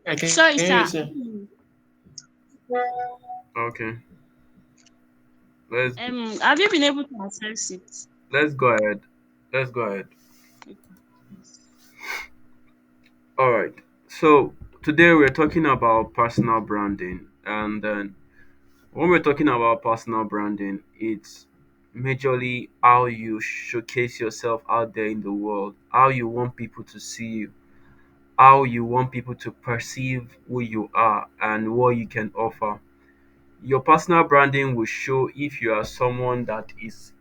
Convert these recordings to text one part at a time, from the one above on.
I can Sorry, hear you, sir. sir. Okay, let's Have you been able to access it? let's go ahead. Let's go ahead. All right. So today we're talking about personal branding, and then when we're talking about personal branding, it's majorly how you showcase yourself out there in the world, how you want people to see you, how you want people to perceive who you are and what you can offer. Your personal branding will show if you are someone that is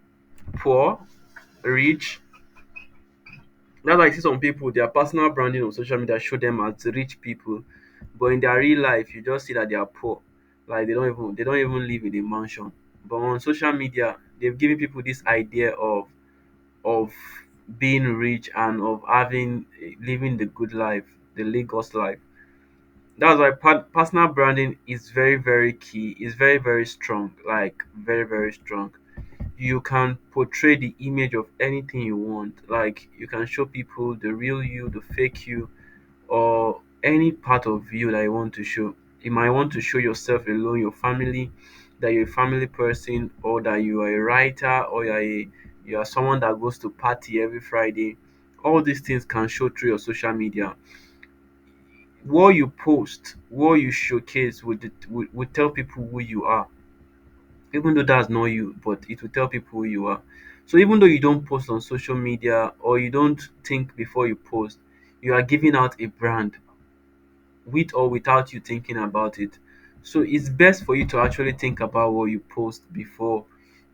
poor, rich. That's why I see some people, their personal branding on social media show them as rich people, but in their real life, you just see that they are poor. Like they don't even live in a mansion. But on social media, they've given people this idea of being rich and of having living the good life, the Lagos life. That's why personal branding is very very key. It's very very strong, like very very strong. You can portray the image of anything you want. Like you can show people the real you, the fake you, or any part of you that you want to show. You might want to show yourself alone, your family, that you're a family person, or that you are a writer, or you are someone that goes to party every Friday. All these things can show through your social media. What you post, what you showcase would tell people who you are, even though that's not you, but it will tell people who you are. So even though you don't post on social media or you don't think before you post, you are giving out a brand with or without you thinking about it. So it's best for you to actually think about what you post before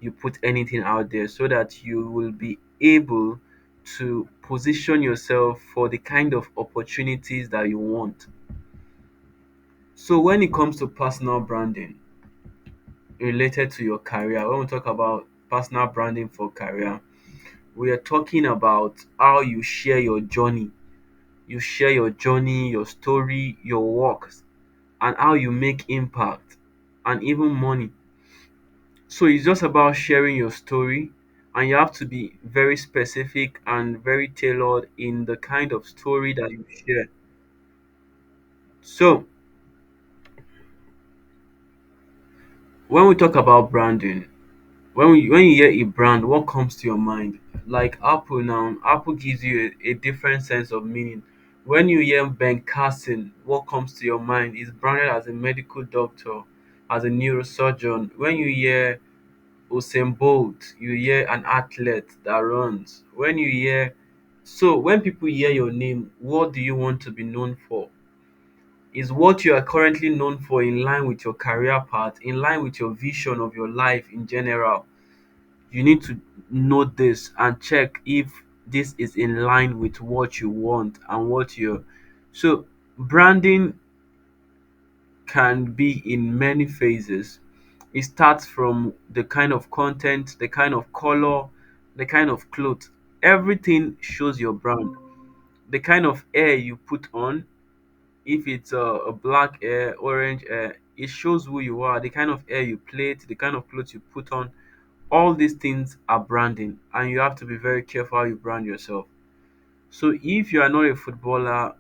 you put anything out there so that you will be able to position yourself for the kind of opportunities that you want. So when it comes to personal branding related to your career, when we talk about personal branding for career, we are talking about how you share your journey. You share your journey, your story, your works, and how you make impact and even money. So it's just about sharing your story, and you have to be very specific and very tailored in the kind of story that you share. So when we talk about branding, when you hear a brand, what comes to your mind? Like Apple now, Apple gives you a different sense of meaning. When you hear Ben Carson, what comes to your mind is branded as a medical doctor, as a neurosurgeon. When you hear Usain Bolt, you hear an athlete that runs. When people hear your name, what do you want to be known for? Is what you are currently known for in line with your career path, in line with your vision of your life in general? You need to know this and check if this is in line with what you want and what you're. So branding can be in many phases. It starts from the kind of content, the kind of color, the kind of clothes. Everything shows your brand. The kind of hair you put on, if it's a black hair, orange hair, it shows who you are. The kind of hair you plait, the kind of clothes you put on, all these things are branding, and you have to be very careful how you brand yourself. So if you are not a footballer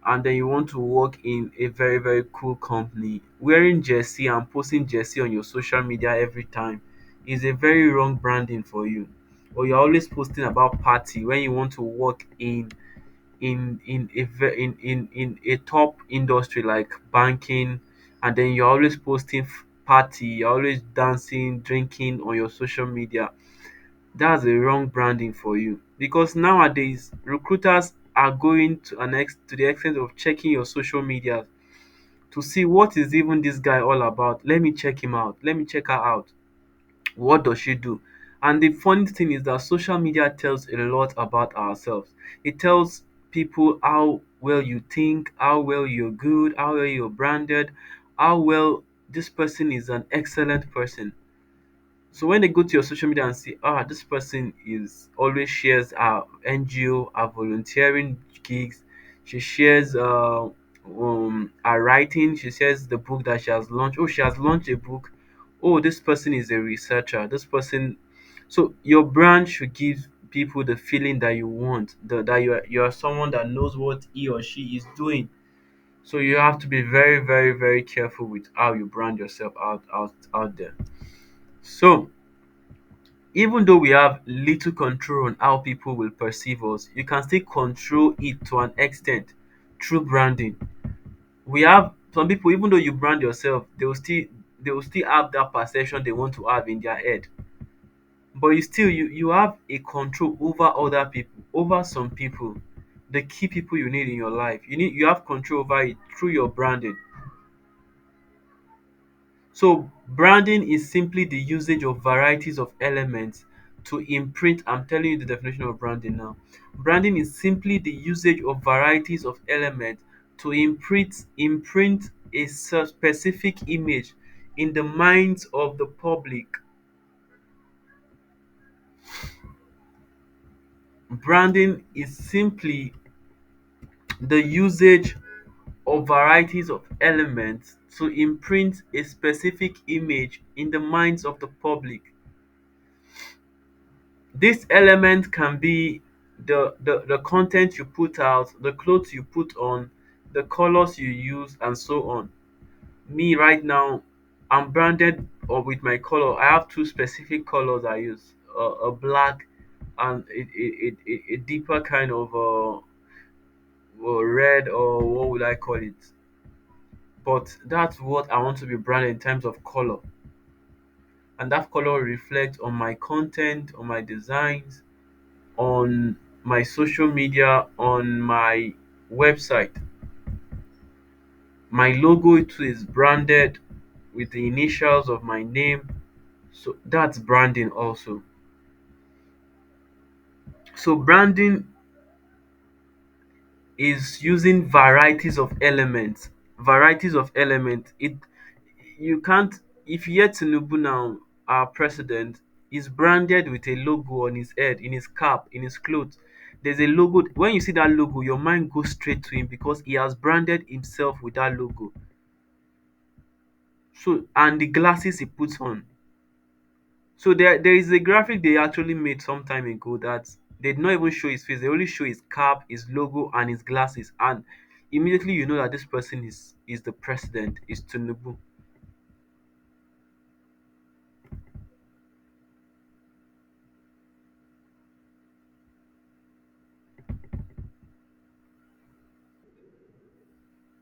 and then you want to work in a very very cool company, wearing jersey and posting jersey on your social media every time is a very wrong branding for you. Or you're always posting about party when you want to work in a top industry like banking, and then you're always posting party, you're always dancing, drinking on your social media. That's a wrong branding for you, because nowadays recruiters are going to the extent of checking your social media to see what is even this guy all about. Let me check him out, let me check her out. What does she do? And the funny thing is that social media tells a lot about ourselves. It tells people how well you think, how well you're good, how well you're branded, how well this person is an excellent person. So when they go to your social media and see, this person is always shares our NGO, our volunteering gigs, she shares her writing, she shares the book that she has launched. Oh, she has launched a book. Oh, this person is a researcher. This person. So your brand should give people the feeling that you want, that you are someone that knows what he or she is doing. So you have to be very, very, very careful with how you brand yourself out there. So even though we have little control on how people will perceive us, you can still control it to an extent through branding. We have some people, even though you brand yourself, they will still have that perception they want to have in their head. But you have a control over other people, over some people, the key people you need in your life. You have control over it through your branding. So branding is simply the usage of varieties of elements to imprint. I'm telling you the definition of branding now. Branding is simply the usage of varieties of elements to imprint a specific image in the minds of the public. Branding is simply the usage of varieties of elements to imprint a specific image in the minds of the public. This element can be the content you put out, the clothes you put on, the colors you use, and so on. Me right now, I'm branded or with my color. I have two specific colors I use: a black and a deeper kind of red, or what would I call it? But that's what I want to be branded in terms of color, and that color reflects on my content, on my designs, on my social media, on my website. My logo too is branded with the initials of my name. So that's branding also. So branding is using varieties of elements. Varieties of elements. It you can't if you hear Tinubu now, our president, is branded with a logo on his head, in his cap, in his clothes. There's a logo. When you see that logo, your mind goes straight to him because he has branded himself with that logo. So and the glasses he puts on. So there is a graphic they actually made some time ago that they did not even show his face. They only show his cap, his logo, and his glasses, and immediately you know that this person is the president, is Tinubu.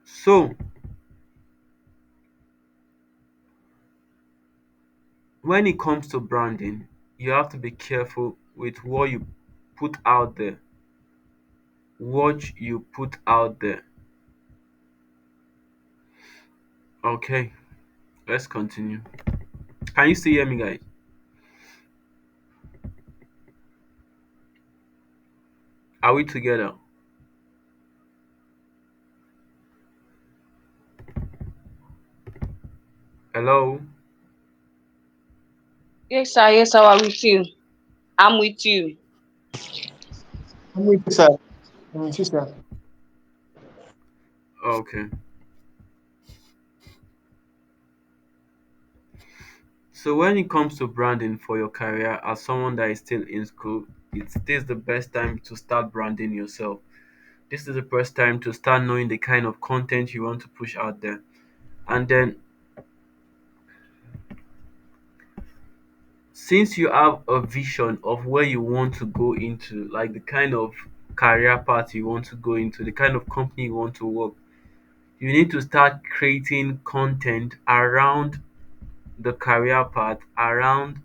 So when it comes to branding, you have to be careful with what you put out there. What you put out there. Okay, let's continue. Can you still hear me, guys? Are we together? Hello? Yes, sir, I'm with you. I'm with you. I'm with you, sir. I'm with you, sir. Okay. So when it comes to branding for your career as someone that is still in school, this is the best time to start branding yourself. This is the best time to start knowing the kind of content you want to push out there. And then since you have a vision of where you want to go into, like the kind of career path you want to go into, the kind of company you want to work, you need to start creating content around the career path, around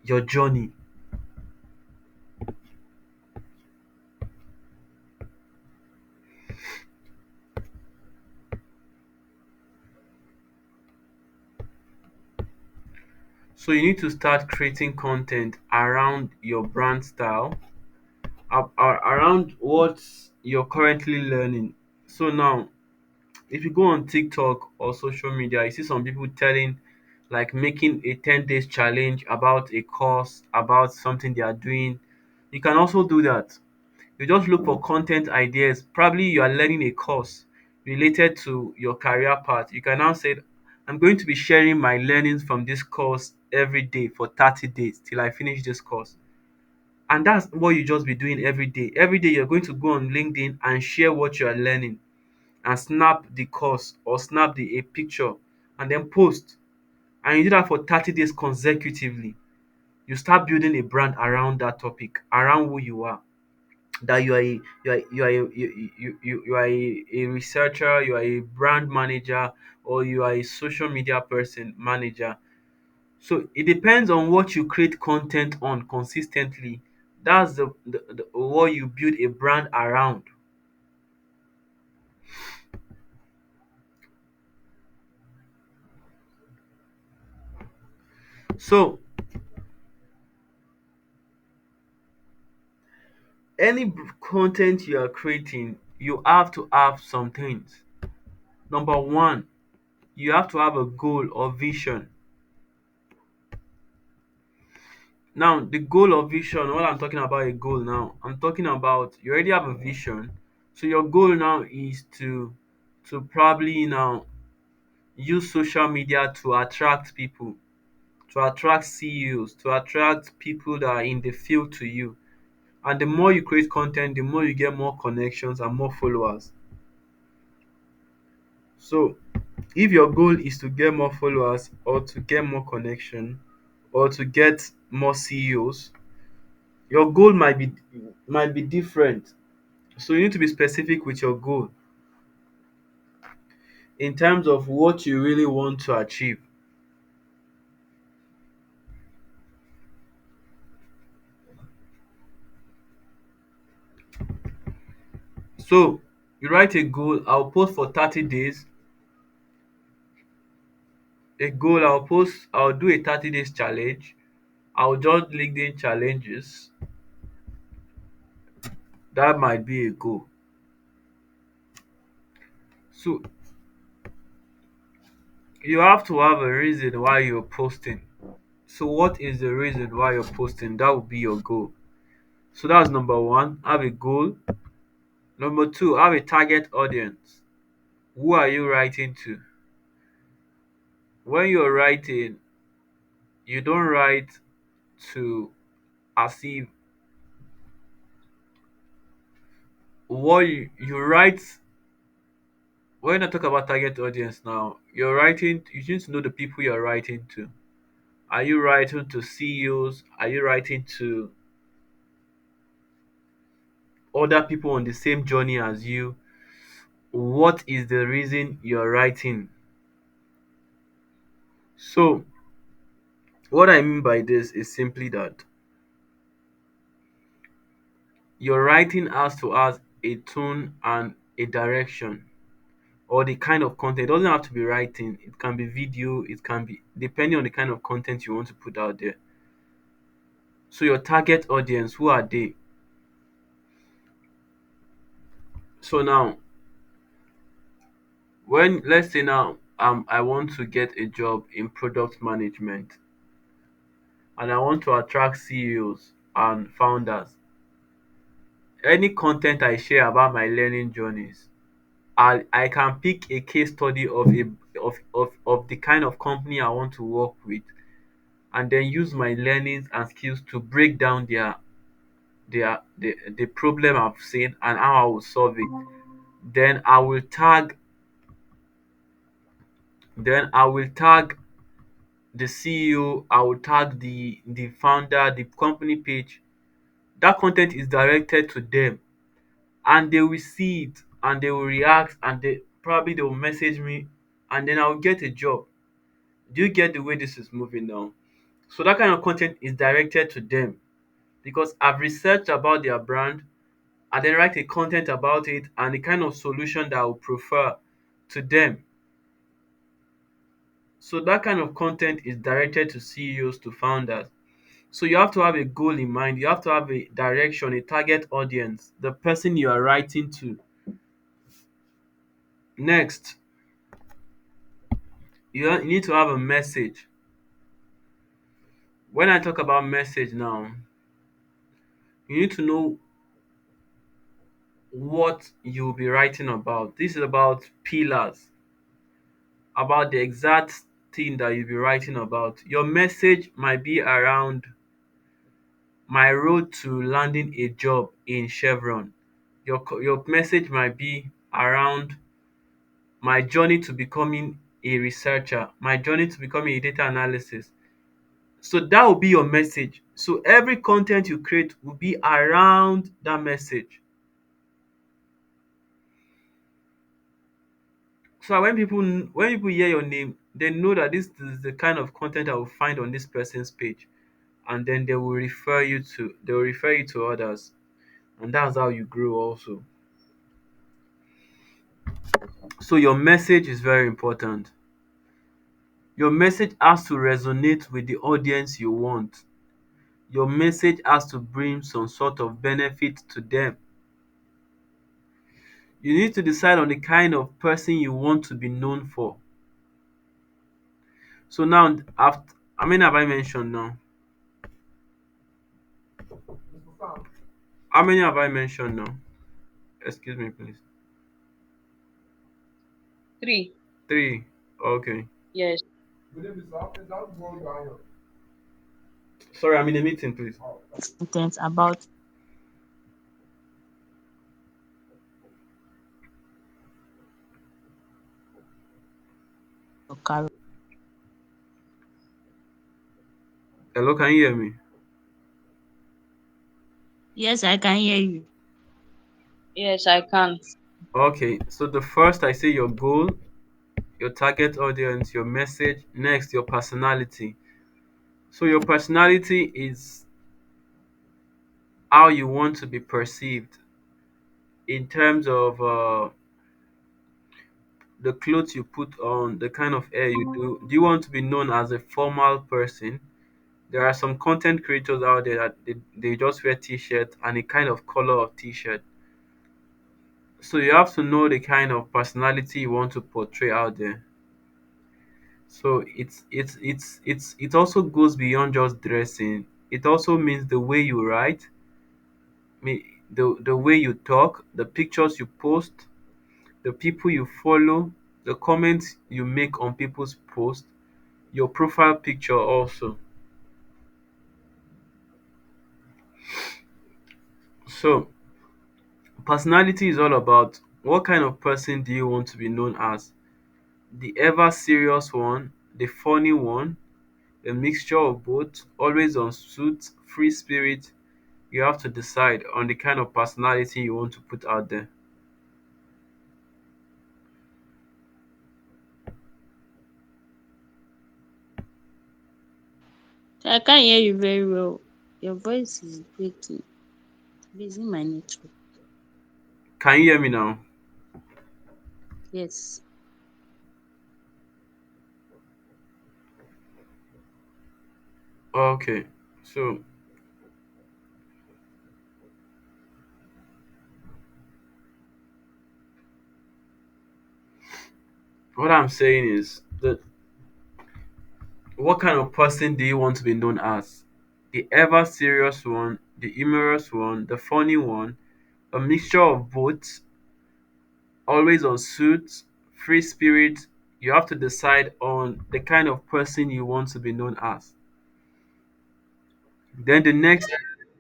your journey. So you need to start creating content around your brand style, around what you're currently learning. So now, if you go on TikTok or social media, you see some people telling, like making a 10 days challenge about a course, about something they are doing. You can also do that. You just look for content ideas. Probably you are learning a course related to your career path. You can now say, I'm going to be sharing my learnings from this course every day for 30 days till I finish this course. And that's what you just be doing every day. Every day you're going to go on LinkedIn and share what you are learning. and snap the course or snap a picture and then post, and you do that for 30 days consecutively, you start building a brand around that topic, around who you are. That you are a researcher, you are a brand manager, or you are a social media person manager. So it depends on what you create content on consistently. That's the what you build a brand around. So any content you are creating, you have to have some things. Number one, you have to have a goal or vision. Now, the goal or vision, what I'm talking about a goal now, I'm talking about you already have a vision. So your goal now is to probably now use social media to attract people, to attract CEOs, to attract people that are in the field to you. And the more you create content, the more you get more connections and more followers. So if your goal is to get more followers or to get more connection or to get more CEOs, your goal might be different. So you need to be specific with your goal in terms of what you really want to achieve. So you write a goal, I'll post for 30 days. I'll do a 30 days challenge. I'll just LinkedIn challenges. That might be a goal. So you have to have a reason why you're posting. So what is the reason why you're posting? That would be your goal. So that's number one, have a goal. Number two, have a target audience. Who are you writing to? When you're writing, you don't write to as if you write when I talk about target audience now, you're writing, you need to know the people you're writing to. Are you writing to CEOs? Are you writing to other people on the same journey as you? What is the reason you're writing? So, what I mean by this is simply that your writing has to have a tone and a direction, or the kind of content. It doesn't have to be writing, it can be video, it can be depending on the kind of content you want to put out there. So, your target audience, who are they? So, now, when let's say now I want to get a job in product management and I want to attract CEOs and founders, any content I share about my learning journeys, I can pick a case study of the kind of company I want to work with, and then use my learnings and skills to break down the problem I've seen and how I will solve it. Then I will tag the CEO, I will tag the founder, the company page. That content is directed to them, and they will see it and they will react, and they will message me, and then I will get a job. Do you get the way this is moving now? So that kind of content is directed to them because I've researched about their brand and then write a content about it and the kind of solution that I would prefer to them. So that kind of content is directed to CEOs, to founders. So you have to have a goal in mind. You have to have a direction, a target audience, the person you are writing to. Next, you need to have a message. When I talk about message now, you need to know what you'll be writing about. This is about pillars, about the exact thing that you'll be writing about. Your message might be around my road to landing a job in Chevron. Your message might be around my journey to becoming a researcher, my journey to becoming a data analysis. So that will be your message. So every content you create will be around that message. So when people hear your name, they know that this is the kind of content I will find on this person's page, and then they will refer you to others, and that's how you grow also. So your message is very important. Your message has to resonate with the audience you want. Your message has to bring some sort of benefit to them. You need to decide on the kind of person you want to be known for. So now, after, how many have I mentioned now? How many have I mentioned now? Excuse me, please. Three. Three. Okay. Yes. Sorry, I'm in a meeting, please. Content about your career. Hello, can you hear me? Yes, I can hear you. Yes, I can. Okay. So the first, I say your goal, your target audience, your message. Next, your personality. So your personality is how you want to be perceived in terms of the clothes you put on, the kind of hair you do. Do you want to be known as a formal person? There are some content creators out there that they just wear t-shirt and a kind of color of t-shirt. So you have to know the kind of personality you want to portray out there. So it also goes beyond just dressing. It also means the way you write, the way you talk, the pictures you post, the people you follow, the comments you make on people's posts, your profile picture also. So personality is all about what kind of person do you want to be known as? The ever serious one, the funny one, a mixture of both, always on suit, free spirit. You have to decide on the kind of personality you want to put out there. I can't hear you very well. Your voice is breaking. Busy my network. Can you hear me now? Yes. Okay. So what I'm saying is that what kind of person do you want to be known as? The ever serious one, the humorous one, the funny one, a mixture of both, always on suit, free spirit. You have to decide on the kind of person you want to be known as. Then the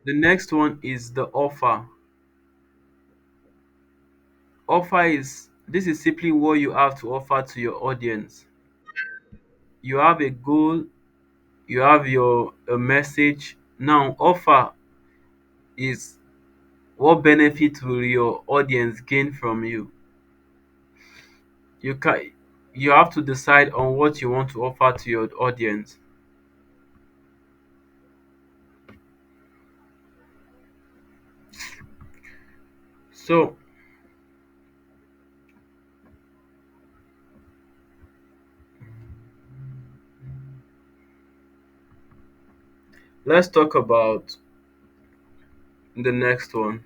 next one is the offer. Offer is this is simply what you have to offer to your audience. You have a goal, you have your a message. Now offer is what benefit will your audience gain from you. You have to decide on what you want to offer to your audience. So let's talk about the next one.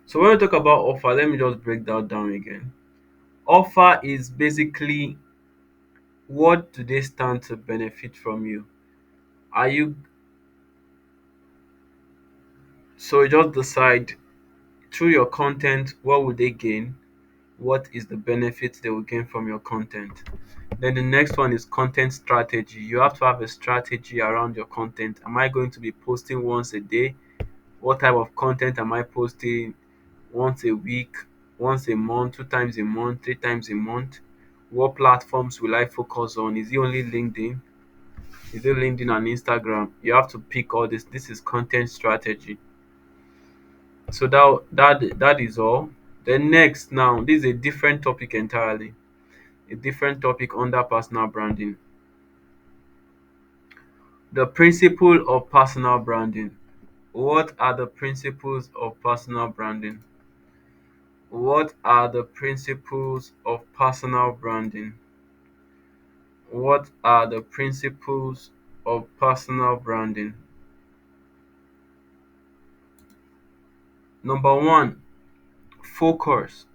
So when we talk about offer, let me just break that down again. Offer is basically what do they stand to benefit from you? Are you so you just decide through your content what would they gain? What is the benefit they will gain from your content? Then the next one is content strategy. You have to have a strategy around your content. Am I going to be posting once a day? What type of content am I posting once a week, once a month, 2 times a month, 3 times a month? What platforms will I focus on? Is it only LinkedIn? Is it LinkedIn and Instagram? You have to pick all this. This is content strategy. So that is all. Then next, now this is a different topic entirely. A different topic under personal branding. The principle of personal branding. What are the principles of personal branding? What are the principles of personal branding? What are the principles of personal branding? Number one, focus.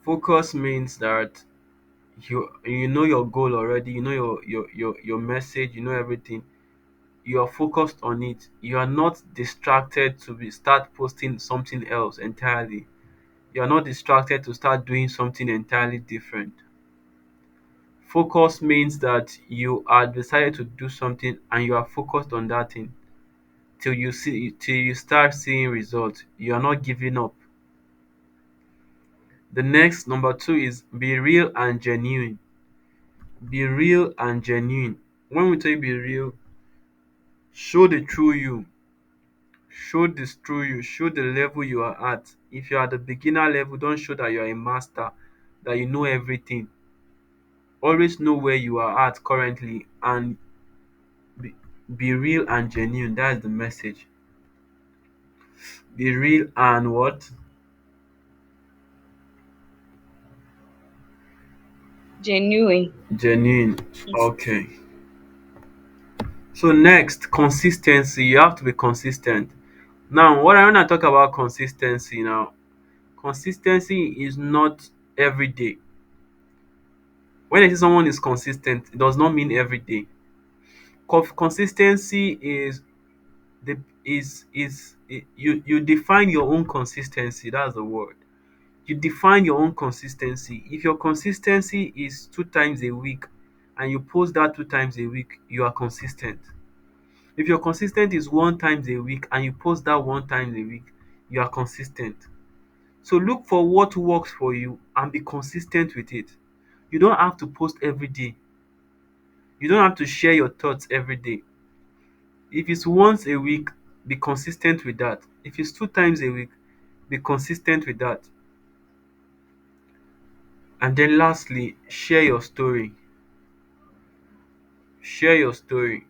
Focus means that you know your goal already, you know your message, you know everything. You are focused on it. You are not distracted to be start posting something else entirely. You are not distracted to start doing something entirely different. Focus means that you are decided to do something and you are focused on that thing till you start seeing results. You are not giving up. The next, number two, is be real and genuine. Be real and genuine. When we tell you be real, show the true you. Show this true you. Show the level you are at. If you are at the beginner level, don't show that you are a master, that you know everything. Always know where you are at currently and be, be real and genuine. That's the message. Be real and what? Genuine. Genuine. Yes. Okay. So next, consistency. You have to be consistent. Now, what I want to talk about consistency now. Consistency is not every day. When I say someone is consistent, it does not mean every day. Consistency is the you define your own consistency. That's the word. You define your own consistency. If your consistency is 2 times a week and you post that 2 times a week, you are consistent. If your consistent is 1 times a week and you post that 1 time a week, you are consistent. So look for what works for you and be consistent with it. You don't have to post every day. You don't have to share your thoughts every day. If it's once a week, be consistent with that. If it's 2 times a week, be consistent with that. And then lastly, share your story. Share your story.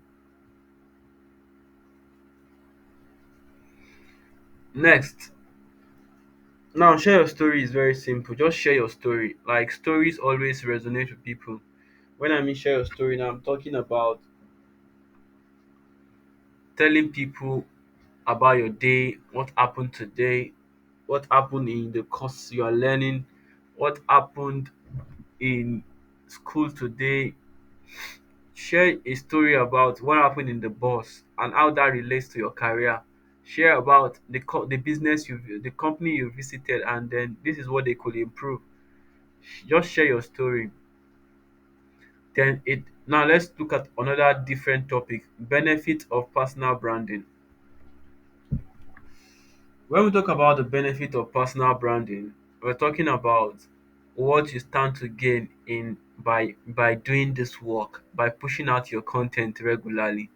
Next, now share your story is very simple. Just share your story. Like stories always resonate with people. When I mean share your story, now I'm talking about telling people about your day, what happened today, what happened in the course you are learning, what happened in school today. Share a story about what happened in the bus and how that relates to your career. Share about the business the company you visited, and then this is what they could improve. Just share your story. Then it now let's look at another different topic: benefit of personal branding. When we talk about the benefit of personal branding, we're talking about what you stand to gain in by doing this work, by pushing out your content regularly.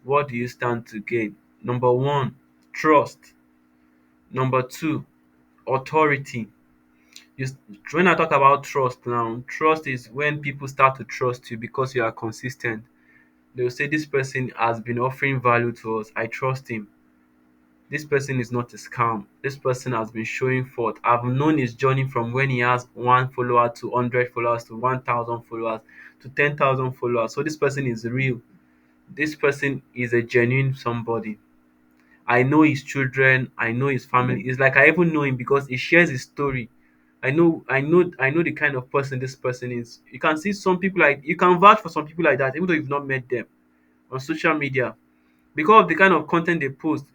What do you stand to gain? Number one, trust. Number two, authority. You, when I talk about trust now, trust is when people start to trust you because you are consistent. They will say, this person has been offering value to us. I trust him. This person is not a scam. This person has been showing forth. I've known his journey from when he has 1 follower to 100 followers to 1,000 followers to 10,000 followers. So this person is real. This person is a genuine somebody. I know his children, I know his family. It's like I even know him because he shares his story. I know the kind of person this person is. You can see some people like you can vouch for some people like that, even though you've not met them on social media. Because of the kind of content they post.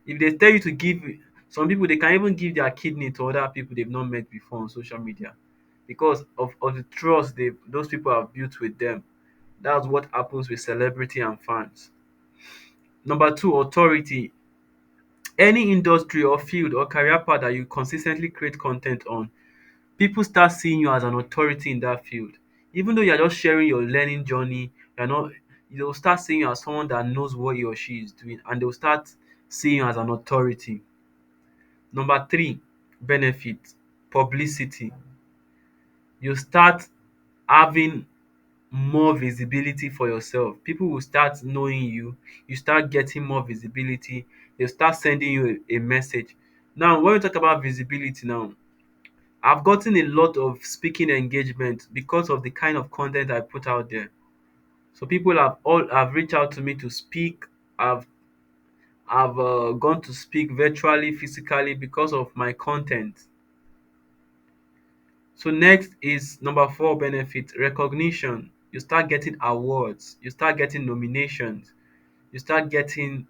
If they tell you to give some people they can even give their kidney to other people they've not met before on social media because of the trust those people have built with them. That's what happens with celebrity and fans. Number two, authority. Any industry or field or career path that you consistently create content on, people start seeing you as an authority in that field. Even though you're just sharing your learning journey, you're not, they'll start seeing you as someone that knows what he or she is doing, and they'll start seeing you as an authority. Number three, benefit, publicity. You start having more visibility for yourself. People will start knowing you. You start getting more visibility. They'll start sending you a message. Now, when we talk about visibility now, I've gotten a lot of speaking engagement because of the kind of content I put out there. So people have reached out to me to speak. I've I've gone to speak virtually, physically because of my content. So next is number four benefit, recognition. You start getting awards, you start getting nominations, you start getting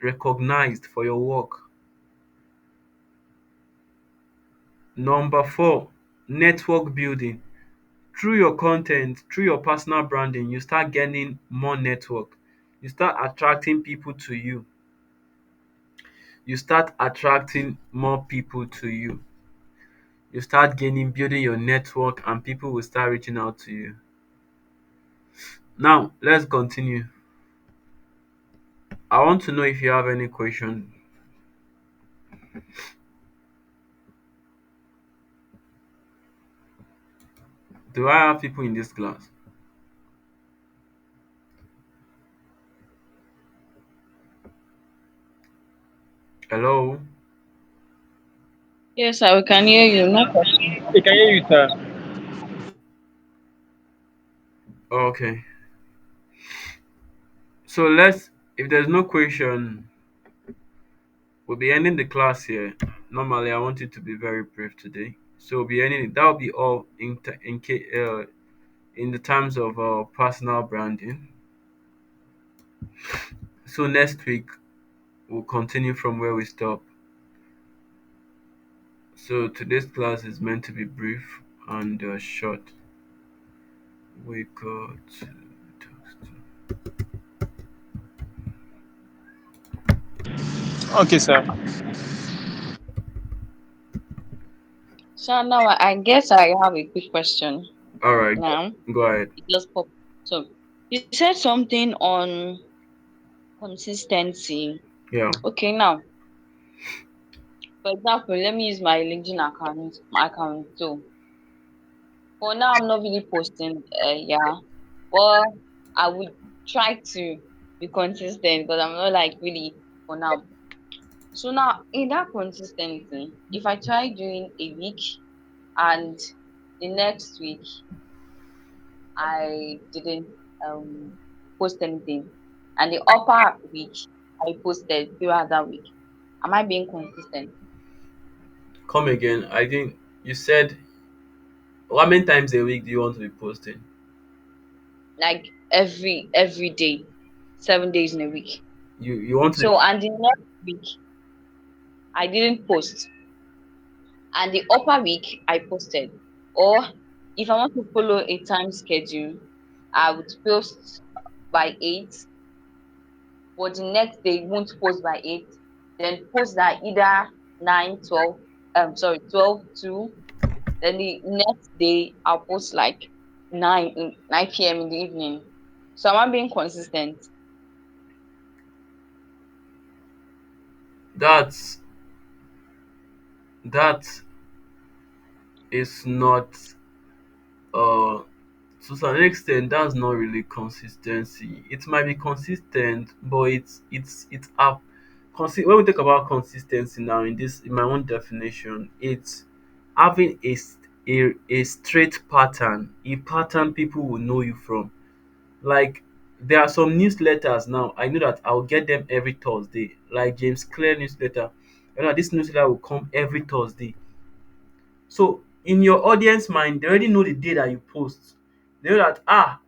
recognized for your work. Number four, network building. Through your content, through your personal branding, you start getting more network. You start attracting people to you. You start attracting more people to you. You start gaining, building your network, and people will start reaching out to you. Now, let's continue. I want to know if you have any question. Do I have people in this class? Hello? Yes, I can hear you. No question. I can hear you, sir. Okay. So let's, if there's no question, we'll be ending the class here. Normally, I want it to be very brief today. So we'll be ending it. That will be all in the terms of personal branding. So next week, we'll continue from where we stop. So today's class is meant to be brief and short. We got Okay, sir. So now I guess I have a quick question all right. now. Go ahead. It just popped. So you said something on consistency. Yeah. Okay, now for example, let me use my LinkedIn account. My account. So for now, I'm not really posting. Yeah, but I would try to be consistent, but I'm not like really for now. So now in that consistency, if I try doing a week and the next week I didn't post anything, and the upper week I posted throughout that week, am I being consistent? Come again. I think you said, how many times a week do you want to be posting? Like every day, 7 days in a week. You want to be So and the next week I didn't post, and the upper week I posted. Or if I want to follow a time schedule, I would post by 8, but the next day won't post by 8, then post that either 9, 12, sorry, 12 2, then the next day I'll post like 9 p.m. in the evening. So am I being consistent? that's that is not uh to some extent that's not really consistency. It might be consistent, but it's up. When we talk about consistency now in this, in my own definition, it's having a straight pattern, a pattern people will know you from. Like, there are some newsletters now. I know that I'll get them every Thursday, like James Clear newsletter. You know this newsletter will come every Thursday. So in your audience mind, they already know the day that you post. They know that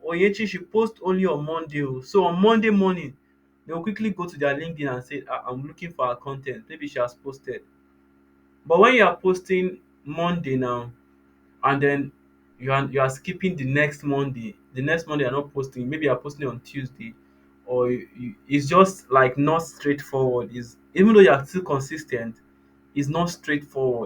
Oyechi should post only on Monday. Oh. So on Monday morning, they'll quickly go to their LinkedIn and say, I'm looking for her content. Maybe she has posted. But when you are posting Monday now, and then you are skipping the next Monday, you're not posting. Maybe you're posting on Tuesday or it's just like not straightforward. Is even though you are still consistent, it's not straightforward.